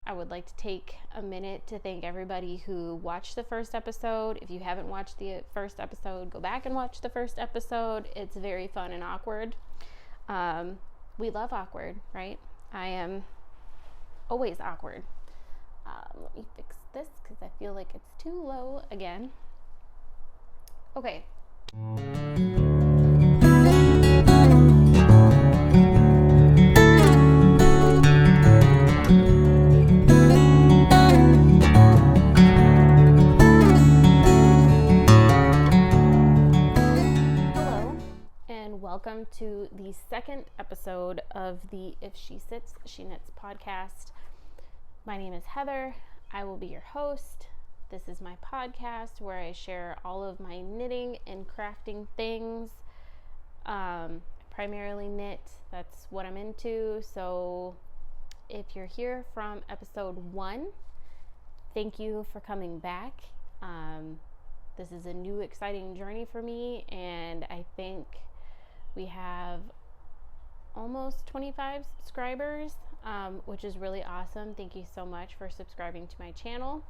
I would like to take a minute to thank everybody who watched the first episode. If you haven't watched the first episode, go back and watch the first episode. It's very fun and awkward. We love awkward, right? I am always awkward. Let me fix this because I feel like it's too low again. Okay. Welcome to the second episode of the If She Sits, She Knits podcast. My name is Heather. I will be your host. This is my podcast where I share all of my knitting and crafting things. Primarily knit. That's what I'm into. So if you're here from episode 1, thank you for coming back. This is a new exciting journey for me, and I think we have almost 25 subscribers, which is really awesome. Thank you so much for subscribing to my channel.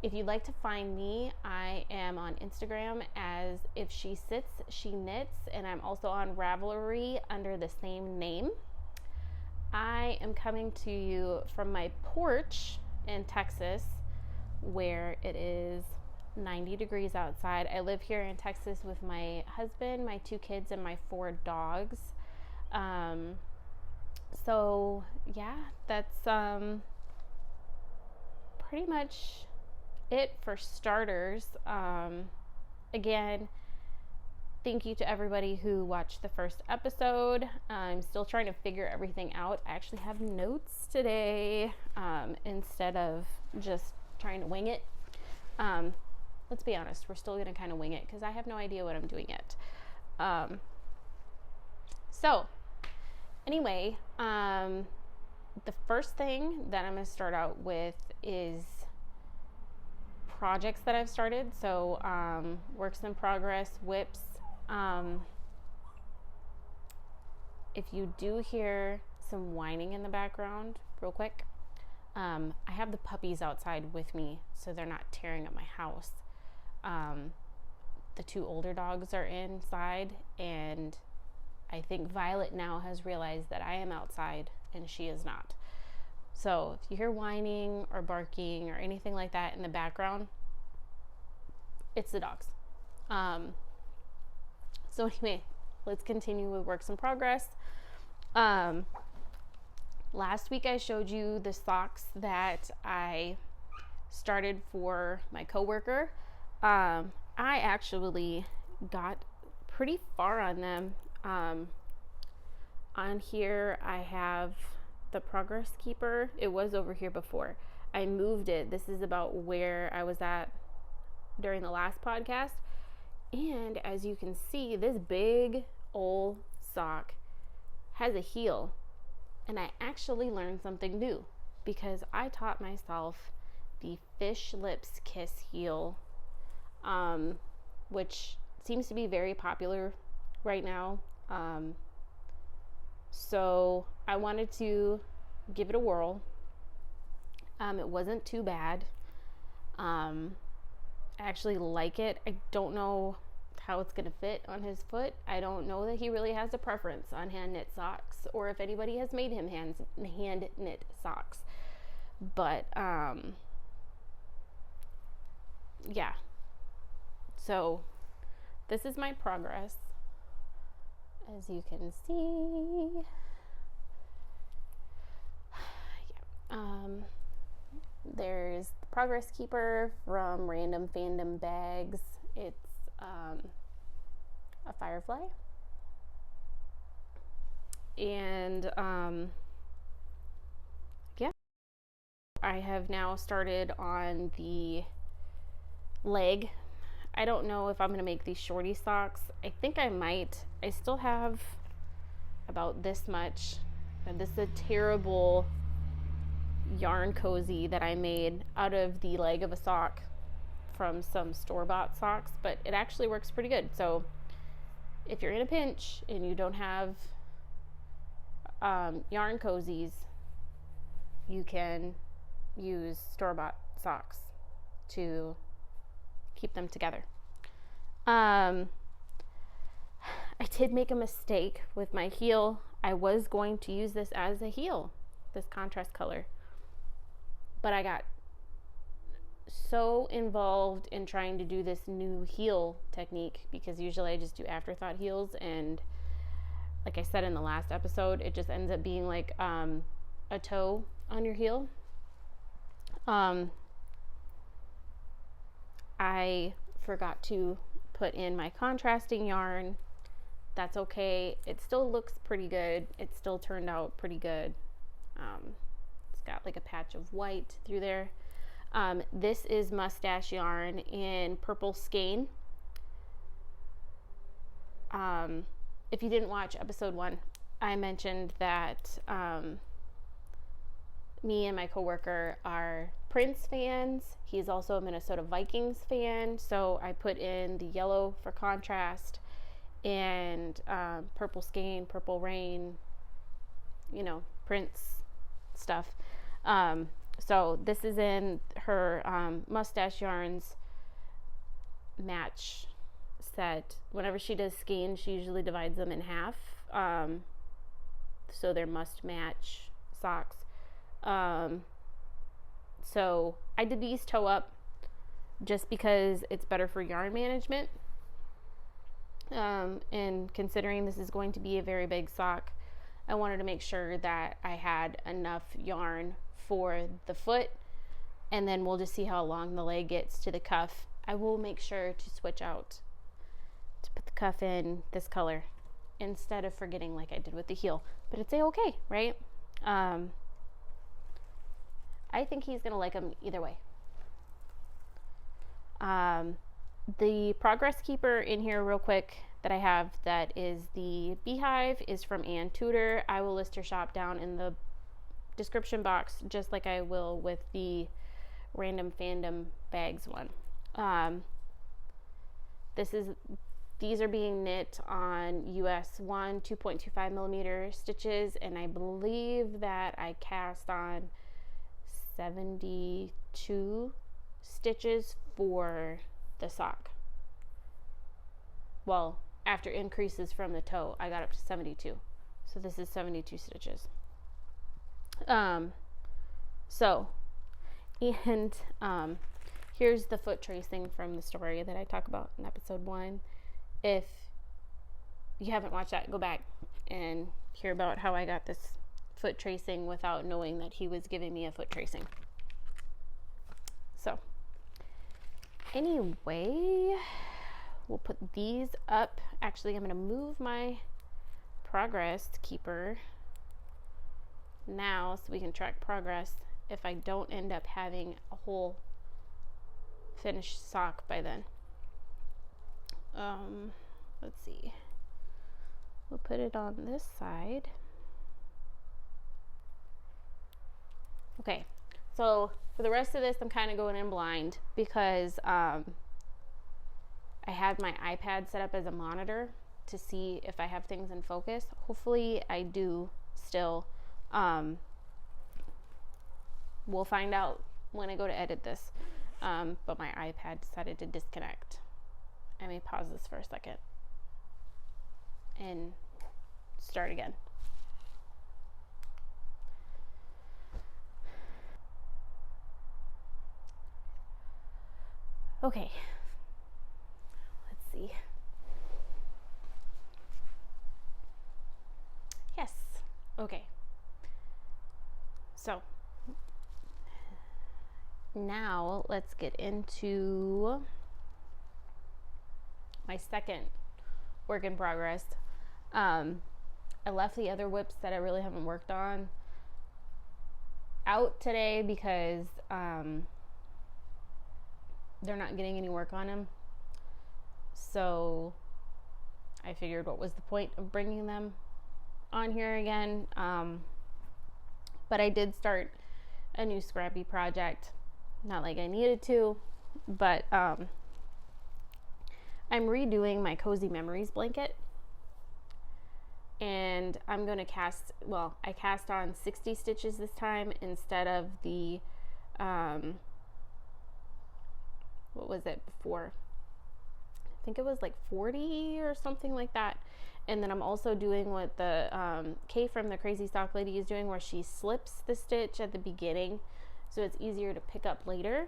If you'd like to find me, I am on Instagram as If She Sits, She Knits, and I'm also on Ravelry under the same name. I am coming to you from my porch in Texas, where it is 90 degrees outside. I live here in Texas with my husband, my 2 kids, and my 4 dogs. So yeah, that's pretty much it for starters. Again, thank you to everybody who watched the first episode. I'm still trying to figure everything out. I actually have notes today, instead of just trying to wing it. Let's be honest, we're still going to kind of wing it because I have no idea what I'm doing yet. So anyway, the first thing that I'm going to start out with is projects that I've started. So works in progress, whips. If you do hear some whining in the background, real quick, I have the puppies outside with me so they're not tearing up my house. The 2 older dogs are inside, and I think Violet now has realized that I am outside and she is not. So if you hear whining or barking or anything like that in the background, it's the dogs. So anyway, let's continue with works in progress. Last week I showed you the socks that I started for my coworker. I actually got pretty far on them. On here I have the progress keeper. It was over here before. I moved it. This is about where I was at during the last podcast. And as you can see, this big old sock has a heel. And I actually learned something new because I taught myself the fish lips kiss heel, which seems to be very popular right now. So I wanted to give it a whirl. It wasn't too bad. I actually like it. I don't know how it's gonna fit on his foot. I don't know that he really has a preference on hand knit socks, or if anybody has made him hand knit socks. But yeah. So this is my progress, as you can see. There's the progress keeper from Random Fandom Bags. It's a firefly, and yeah, I have now started on the leg. I don't know if I'm gonna make these shorty socks. I think I might. I still have about this much, and this is a terrible yarn cozy that I made out of the leg of a sock from some store-bought socks, but it actually works pretty good. So if you're in a pinch and you don't have yarn cozies, you can use store-bought socks to keep them together. I did make a mistake with my heel. I was going to use this as a heel, this contrast color, but I got so involved in trying to do this new heel technique, because usually I just do afterthought heels, and like I said in the last episode, it just ends up being like a toe on your heel. I forgot to put in my contrasting yarn. That's okay. It still looks pretty good. It still turned out pretty good. It's got like a patch of white through there. This is mustache yarn in purple skein. If you didn't watch episode 1, I mentioned that me and my coworker are Prince fans. He's also a Minnesota Vikings fan, so I put in the yellow for contrast and purple skein, purple rain, you know, Prince stuff. So this is in her mustache yarns match set. Whenever she does skein, she usually divides them in half, so they're must match socks. So I did these toe up just because it's better for yarn management, and considering this is going to be a very big sock, I wanted to make sure that I had enough yarn for the foot, and then we'll just see how long the leg gets to the cuff. I will make sure to switch out to put the cuff in this color instead of forgetting like I did with the heel, but it's okay, right? I think he's gonna like them either way. The progress keeper in here real quick that I have, that is the beehive, is from Ann Tudor. I will list her shop down in the description box, just like I will with the random fandom bags one. These are being knit on US 1 2.25 millimeter stitches, and I believe that I cast on 72 stitches for the sock. Well, after increases from the toe, I got up to 72. So this is 72 stitches. Here's the foot tracing from the story that I talk about in episode 1. If you haven't watched that, go back and hear about how I got this foot tracing without knowing that he was giving me a foot tracing. So anyway, we'll put these up. Actually, I'm going to move my progress keeper now so we can track progress if I don't end up having a whole finished sock by then. Let's see. We'll put it on this side. Okay, so for the rest of this, I'm kind of going in blind because I have my iPad set up as a monitor to see if I have things in focus. Hopefully I do still. We'll find out when I go to edit this. But my iPad decided to disconnect. I may pause this for a second and start again. Okay, let's see. Yes, okay. So now let's get into my second work in progress. I left the other whips that I really haven't worked on out today because they're not getting any work on them. So I figured, what was the point of bringing them on here again? But I did start a new scrappy project. Not like I needed to, but I'm redoing my Cozy Memories blanket, and I'm going to cast, well, I cast on 60 stitches this time instead of the what was it before? I think it was like 40 or something like that. And then I'm also doing what the Kay from the Crazy Sock Lady is doing, where she slips the stitch at the beginning so it's easier to pick up later.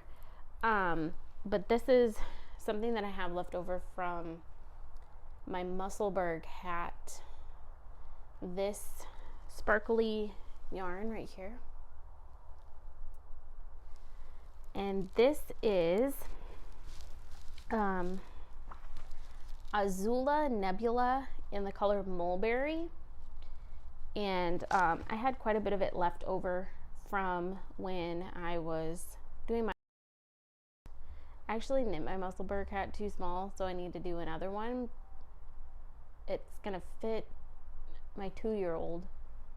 But this is something that I have left over from my Musselburgh hat. This sparkly yarn right here. And this is Azula Nebula in the color Mulberry. And I had quite a bit of it left over from when I was doing my, I actually knit my Musselburgh hat too small, so I need to do another one. It's gonna fit my 2-year-old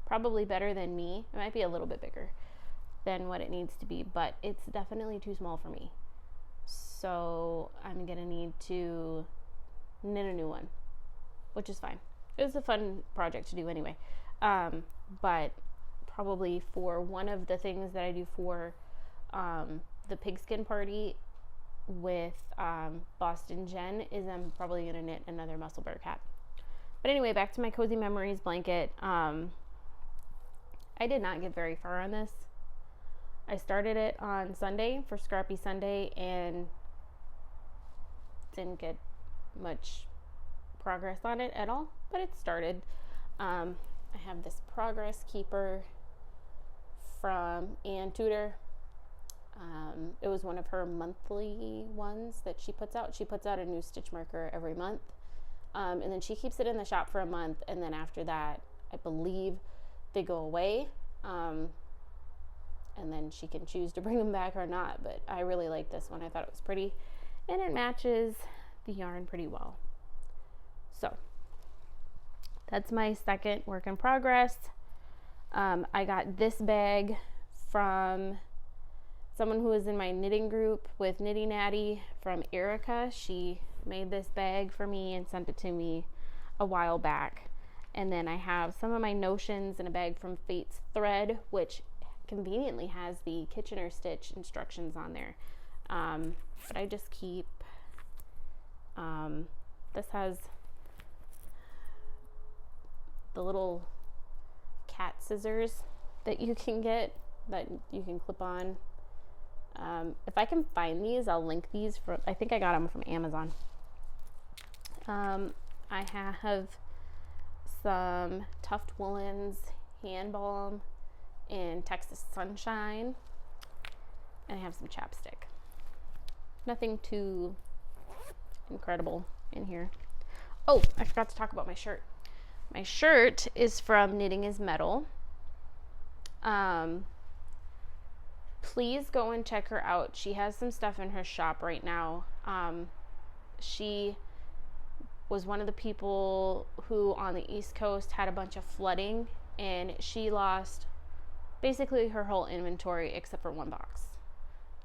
probably better than me. It might be a little bit bigger than what it needs to be, but it's definitely too small for me. So I'm gonna need to knit a new one, which is fine. It was a fun project to do anyway. But probably for one of the things that I do for the pigskin party with Boston Jen is I'm probably gonna knit another Musselburgh hat. But anyway, back to my Cozy Memories blanket. I did not get very far on this. I started it on Sunday for Scrappy Sunday and didn't get much progress on it at all, but it started. I have this progress keeper from Ann Tudor. It was one of her monthly ones that she puts out. She puts out a new stitch marker every month. And then she keeps it in the shop for a month, and then after that, I believe they go away. And then she can choose to bring them back or not, but I really like this one. I thought it was pretty, and it matches the yarn pretty well. So that's my second work in progress. I got this bag from someone who was in my knitting group with Knitty Natty, from Erica. She made this bag for me and sent it to me a while back. And then I have some of my notions in a bag from Fate's Thread, which conveniently has the Kitchener stitch instructions on there. But I just keep, this has the little cat scissors that you can get, that you can clip on. If I can find these, I'll link these from, I think I got them from Amazon. I have some Tuft Woolens hand balm in Texas Sunshine, and I have some chapstick. Nothing too incredible in here. Oh, I forgot to talk about my shirt. My shirt is from Knitting is Metal. Please go and check her out. She has some stuff in her shop right now. She was one of the people who on the East Coast had a bunch of flooding, and she lost basically her whole inventory except for one box.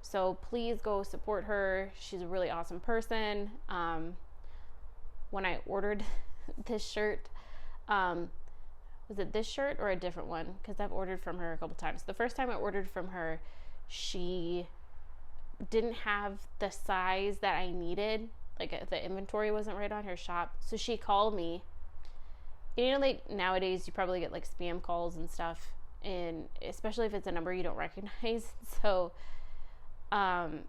So please go support her. She's a really awesome person. When I ordered this shirt, was it this shirt or a different one? Because I've ordered from her a couple times. The first time I ordered from her, she didn't have the size that I needed. Like, the inventory wasn't right on her shop. So she called me. You know, like nowadays you probably get like spam calls and stuff, and especially if it's a number you don't recognize. So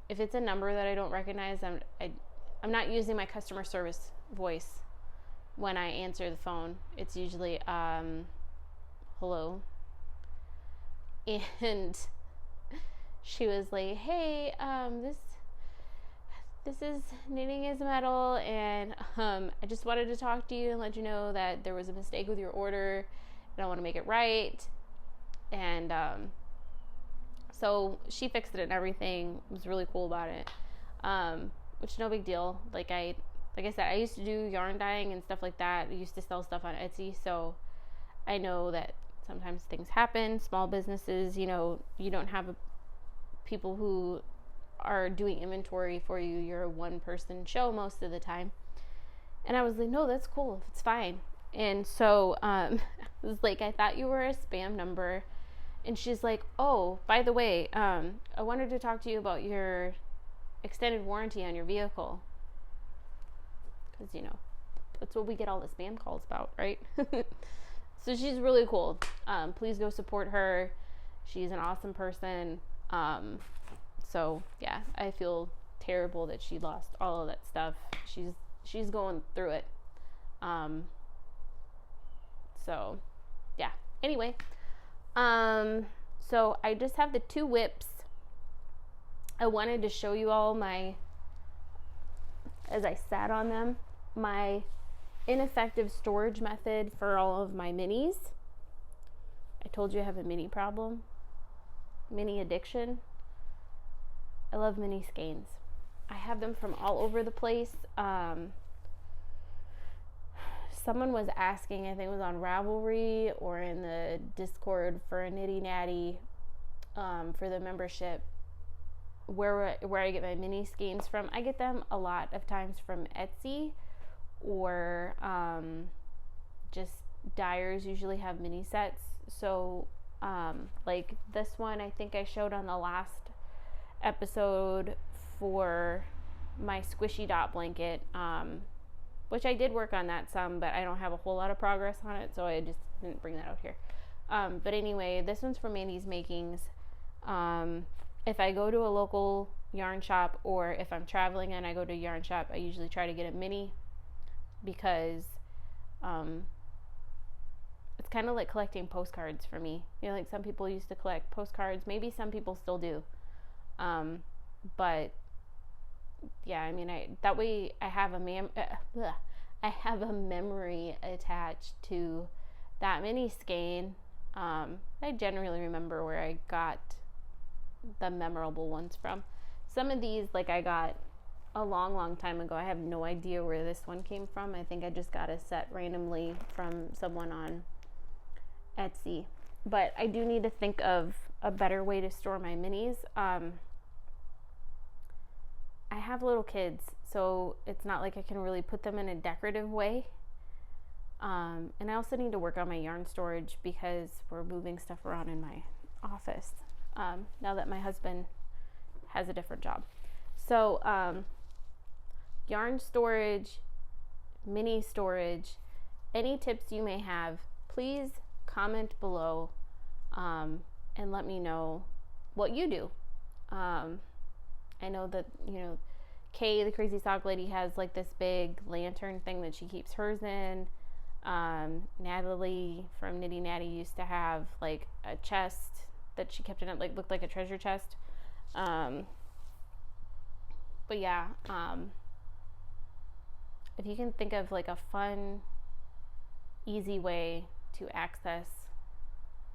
if it's a number that I don't recognize, I'm not using my customer service voice when I answer the phone. It's usually hello. And she was like, hey, this is Knitting is Metal, and I just wanted to talk to you and let you know that there was a mistake with your order and I want to make it right. And so she fixed it and everything. Was really cool about it, which no big deal. Like I said, I used to do yarn dyeing and stuff like that. I used to sell stuff on Etsy, so I know that sometimes things happen. Small businesses, you know, you don't have people who are doing inventory for you. You're a one-person show most of the time. And I was like, no, that's cool. It's fine. And so it was like, I thought you were a spam number, And she's like, oh, by the way, I wanted to talk to you about your extended warranty on your vehicle. Because, you know, that's what we get all the spam calls about, right? So she's really cool. Please go support her. She's an awesome person. So yeah, I feel terrible that she lost all of that stuff. She's going through it. So yeah. Anyway, so I just have the 2 whips. I wanted to show you all as I sat on them, my ineffective storage method for all of my minis. I told you I have a mini problem, mini addiction. I love mini skeins. I have them from all over the place. Someone was asking, I think it was on Ravelry or in the Discord for a Knitty Natty, for the membership, where I get my mini skeins from. I get them a lot of times from Etsy, or just dyers usually have mini sets. So like this one, I think I showed on the last episode for my squishy dot blanket, which I did work on that some, but I don't have a whole lot of progress on it, so I just didn't bring that out here. But anyway, this one's from Mandy's Makings. If I go to a local yarn shop, or if I'm traveling and I go to a yarn shop, I usually try to get a mini, because it's kind of like collecting postcards for me. You know, like some people used to collect postcards. Maybe some people still do. But yeah, I mean, that way I have a memory attached to that mini skein. I generally remember where I got the memorable ones from. Some of these, like, I got a long time ago. I have no idea where this one came from. I think I just got a set randomly from someone on Etsy. But I do need to think of a better way to store my minis. I have little kids, so it's not like I can really put them in a decorative way. And I also need to work on my yarn storage, because we're moving stuff around in my office now that my husband has a different job. So yarn storage, mini storage, any tips you may have, please comment below, and let me know what you do. I know that, you know, Kay, the crazy sock lady, has like this big lantern thing that she keeps hers in. Natalie from Knitty Natty used to have like a chest that she kept in it, like looked like a treasure chest. But yeah, if you can think of like a fun, easy way to access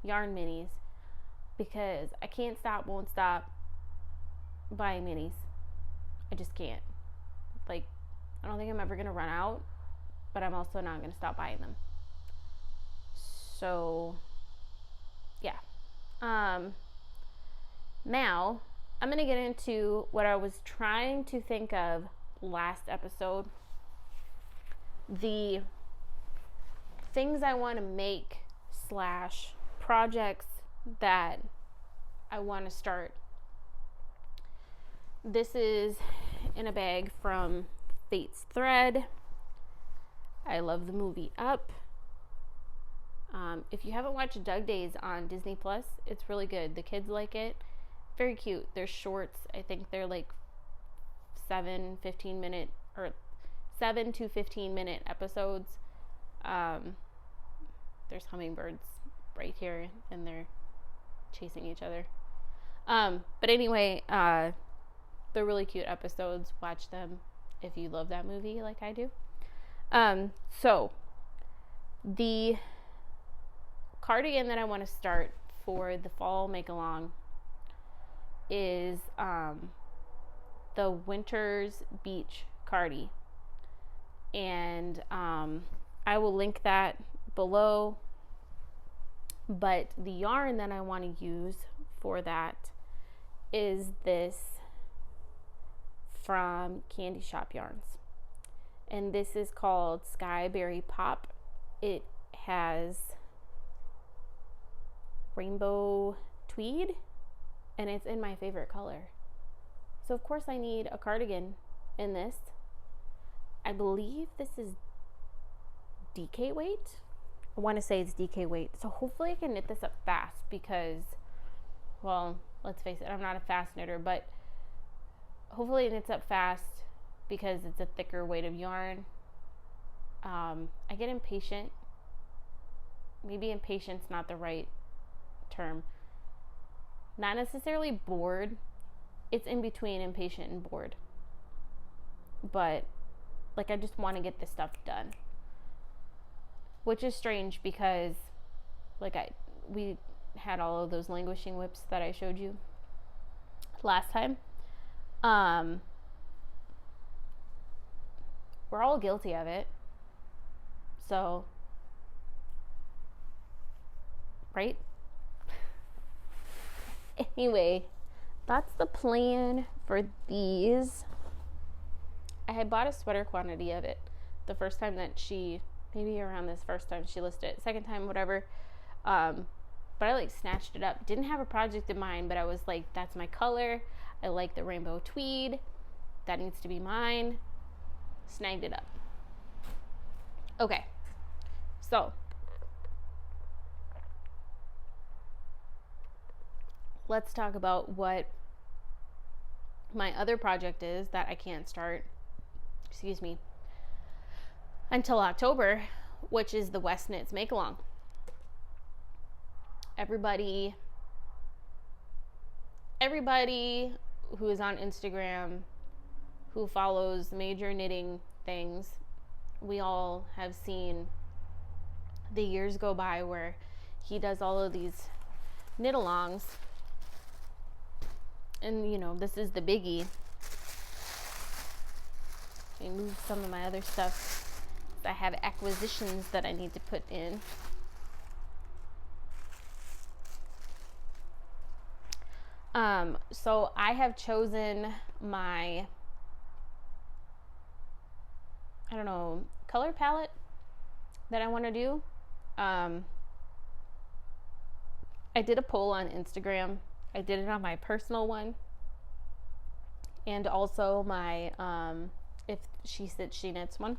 yarn minis, because I can't stop, won't stop buying minis. I just can't. Like, I don't think I'm ever gonna run out, but I'm also not gonna stop buying them. So yeah. Now I'm gonna get into what I was trying to think of last episode. The things I want to make / projects that I want to start. This is in a bag from Fate's Thread. I love the movie Up. If you haven't watched Doug Days on Disney Plus, it's really good. The kids like it. Very cute. They're shorts. I think they're like 7 to 15 minute episodes. There's hummingbirds right here, and they're chasing each other. But anyway, they're really cute episodes. Watch them if you love that movie like I do. So the cardigan that I want to start for the fall make along is the Winter's Beach Cardi, and I will link that below. But the yarn that I want to use for that is this from Candy Shop Yarns, and this is called Skyberry Pop. It has rainbow tweed, and it's in my favorite color. So of course I need a cardigan in this. I believe this is DK weight. I want to say it's DK weight. So hopefully I can knit this up fast because, well, let's face it, I'm not a fast knitter, but hopefully it knits up fast because it's a thicker weight of yarn. I get impatient. Maybe impatient's not the right term. Not necessarily bored. It's in between impatient and bored. But like I just want to get this stuff done. Which is strange because like we had all of those languishing whips that I showed you last time. We're all guilty of it. So, right? Anyway, that's the plan for these. I had bought a sweater quantity of it the first time that maybe around this first time she listed it, second time, whatever. But I like snatched it up. Didn't have a project in mind, but I was like, that's my color. I like the rainbow tweed. That needs to be mine. Snagged it up. Okay. So, let's talk about what my other project is that I can't start, until October, which is the Westknits make-along. Everybody who is on Instagram, who follows major knitting things, we all have seen the years go by where he does all of these knit-alongs. And, you know, this is the biggie. I moved some of my other stuff. I have acquisitions that I need to put in. So I have chosen my, I don't know, color palette that I want to do. I did a poll on Instagram. I did it on my personal one and also my IfSheSitsSheKnits one.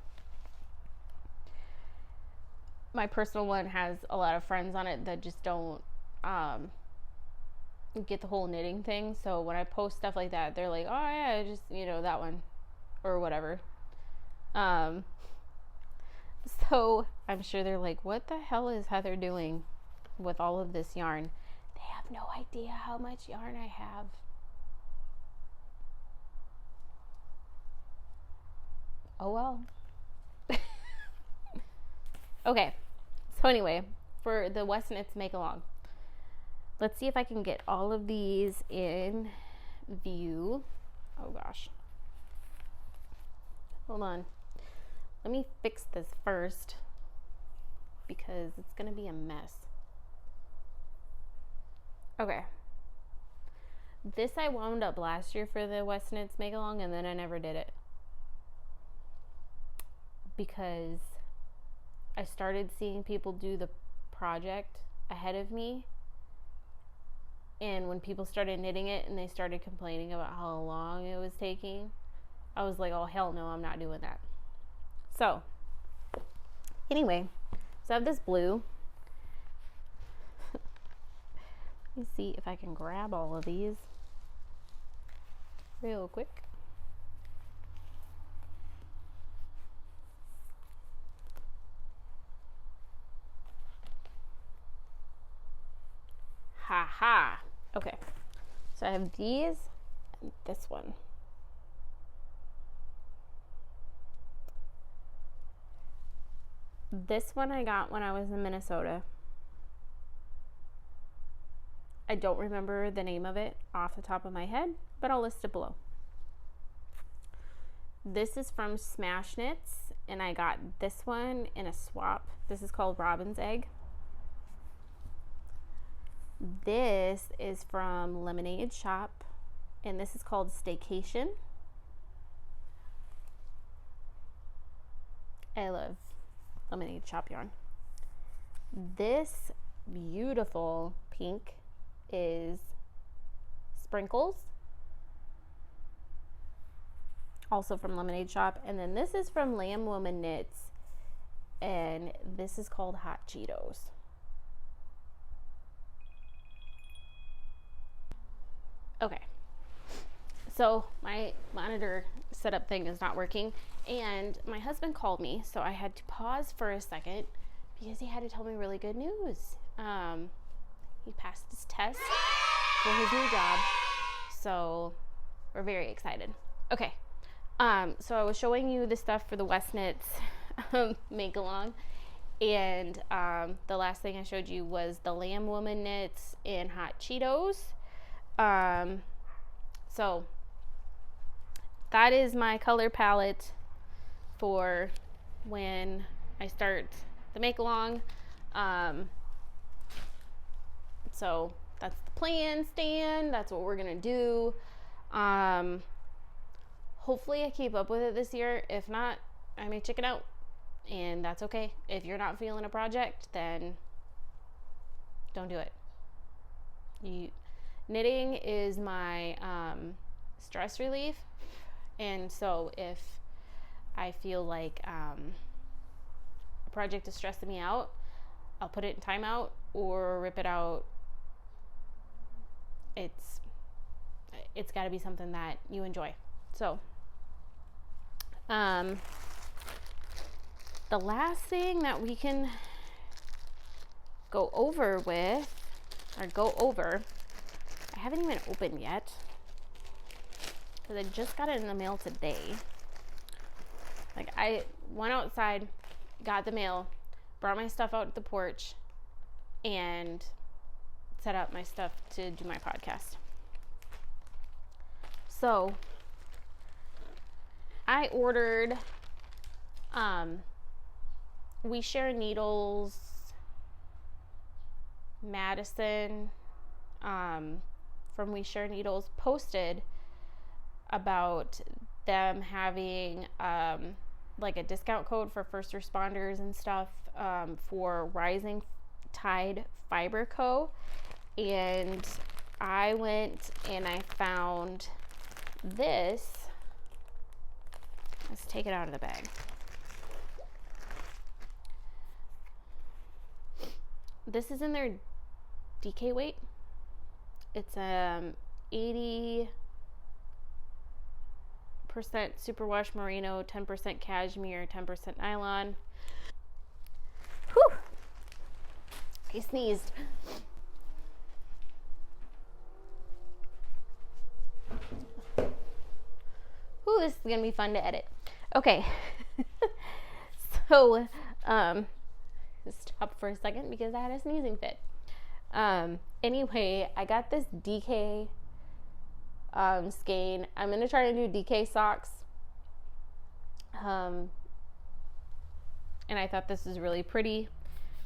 My personal one has a lot of friends on it that just don't get the whole knitting thing. So when I post stuff like that, they're like, oh yeah, just, you know, that one or whatever. So I'm sure they're like, what the hell is Heather doing with all of this yarn? They have no idea how much yarn I have. Oh well. Okay. So anyway, for the Westknits make-along, let's see if I can get all of these in view. Oh gosh. Hold on. Let me fix this first because it's going to be a mess. Okay. This I wound up last year for the Westknits make-along and then I never did it. Because I started seeing people do the project ahead of me, and when people started knitting it and they started complaining about how long it was taking, I was like, oh hell no, I'm not doing that. So anyway, so I have this blue. Let me see if I can grab all of these real quick. Ha. Okay, so I have these and this one. This one I got when I was in Minnesota. I don't remember the name of it off the top of my head, but I'll list it below. This is from Smash Knits, and I got this one in a swap. This is called Robin's Egg. This is from Lemonade Shop, and this is called Staycation. I love Lemonade Shop yarn. This beautiful pink is Sprinkles, also from Lemonade Shop. And then this is from Lamb Woman Knits, and this is called Hot Cheetos. Okay, so my monitor setup thing is not working, and my husband called me, so I had to pause for a second because he had to tell me really good news. He passed his test for his new job, so we're very excited. Okay, so I was showing you the stuff for the Westknits make along, and the last thing I showed you was the Lamb Woman Knits in Hot Cheetos. So that is my color palette for when I start the make along. So that's the plan, Stan. That's what we're gonna do. Hopefully I keep up with it this year. If not, I may check it out, and that's okay. If you're not feeling a project, then don't do it. Knitting is my stress relief, and so if I feel like a project is stressing me out, I'll put it in timeout or rip it out. It's got to be something that you enjoy. So the last thing that we can go over, I haven't even opened yet because I just got it in the mail today. Like, I went outside, got the mail, brought my stuff out to the porch, and set up my stuff to do my podcast. So I ordered We Share Needles Madison from We Share Needles posted about them having like a discount code for first responders and stuff for Rising Tide Fiber Co. And I went and I found this. Let's take it out of the bag. This is in their DK weight. It's 80% superwash merino, 10% cashmere, 10% nylon. Whew! I sneezed. Ooh, this is gonna be fun to edit. Okay. So, stop for a second because I had a sneezing fit. Anyway, I got this DK skein. I'm gonna try to do DK socks. And I thought this was really pretty.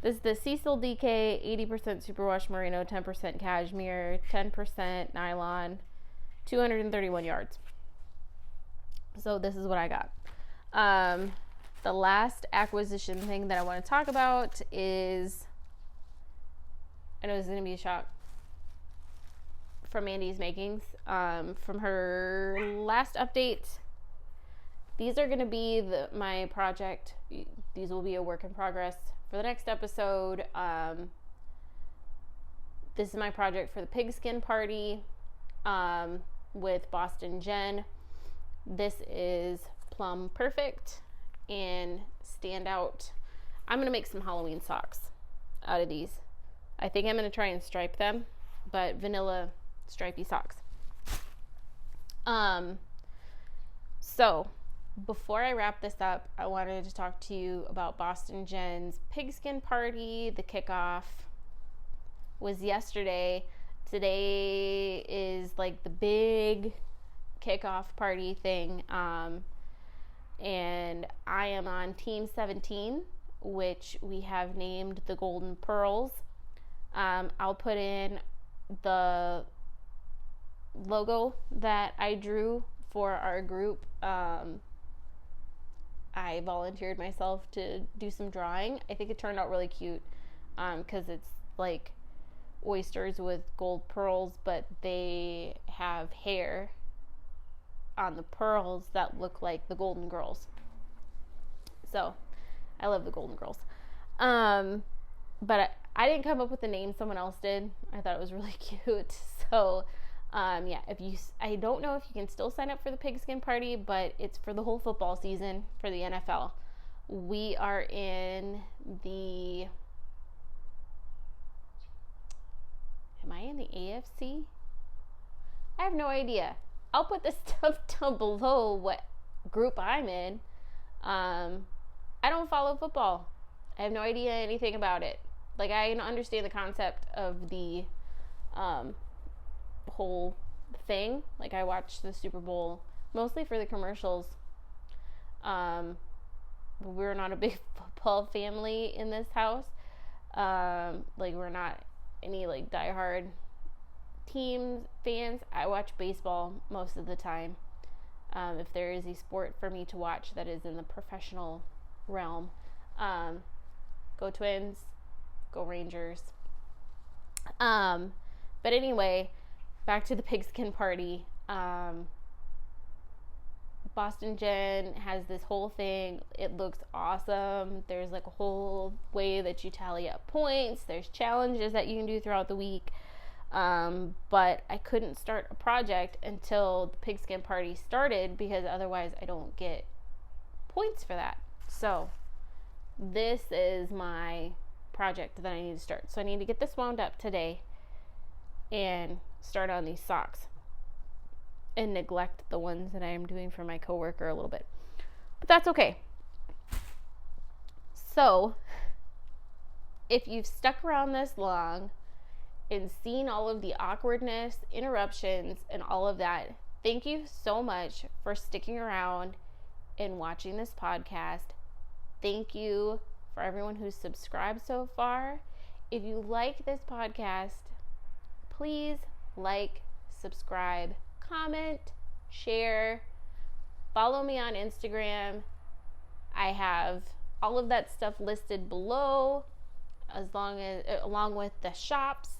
This is the Cecil DK, 80% superwash merino, 10% cashmere, 10% nylon, 231 yards. So this is what I got. The last acquisition thing that I want to talk about is, I know this is going to be a shock, from Mandy's Makings. From her last update, these are going to be my project. These will be a work in progress for the next episode. This is my project for the pigskin party with Boston Jen. This is Plum Perfect and Standout. I'm going to make some Halloween socks out of these. I think I'm going to try and stripe them, but vanilla stripy socks. So before I wrap this up, I wanted to talk to you about Boston Jen's pigskin party. The kickoff was yesterday. Today is like the big kickoff party thing. And I am on Team 17, which we have named the Golden Pearls. I'll put in the logo that I drew for our group. I volunteered myself to do some drawing. I think it turned out really cute because it's like oysters with gold pearls, but they have hair on the pearls that look like the Golden Girls. So I love the Golden Girls. But I didn't come up with the name, someone else did. I thought it was really cute. So yeah, I don't know if you can still sign up for the pigskin party, but it's for the whole football season for the NFL. We are in the, am I in the AFC? I have no idea. I'll put this stuff down below what group I'm in. I don't follow football. I have no idea anything about it. Like, I understand the concept of the whole thing. Like, I watch the Super Bowl mostly for the commercials. We're not a big football family in this house. Like, we're not any like diehard team fans. I watch baseball most of the time. If there is a sport for me to watch that is in the professional realm, go Twins, go Rangers. But anyway, back to the pigskin party. Boston Jen has this whole thing. It looks awesome. There's like a whole way that you tally up points. There's challenges that you can do throughout the week. But I couldn't start a project until the pigskin party started, because otherwise I don't get points for that. So this is my project that I need to start. So I need to get this wound up today and start on these socks, and neglect the ones that I am doing for my coworker a little bit. But that's okay. So if you've stuck around this long and seen all of the awkwardness, interruptions, and all of that, thank you so much for sticking around and watching this podcast. Thank you for everyone who's subscribed so far. If you like this podcast, please like, subscribe, comment, share, follow me on Instagram. I have all of that stuff listed below, along with the shops.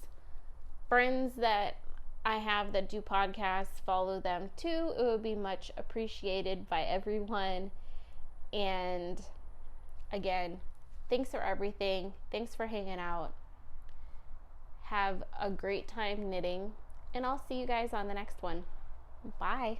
Friends that I have that do podcasts, follow them too. It would be much appreciated by everyone. And again, thanks for everything. Thanks for hanging out. Have a great time knitting, and I'll see you guys on the next one. Bye.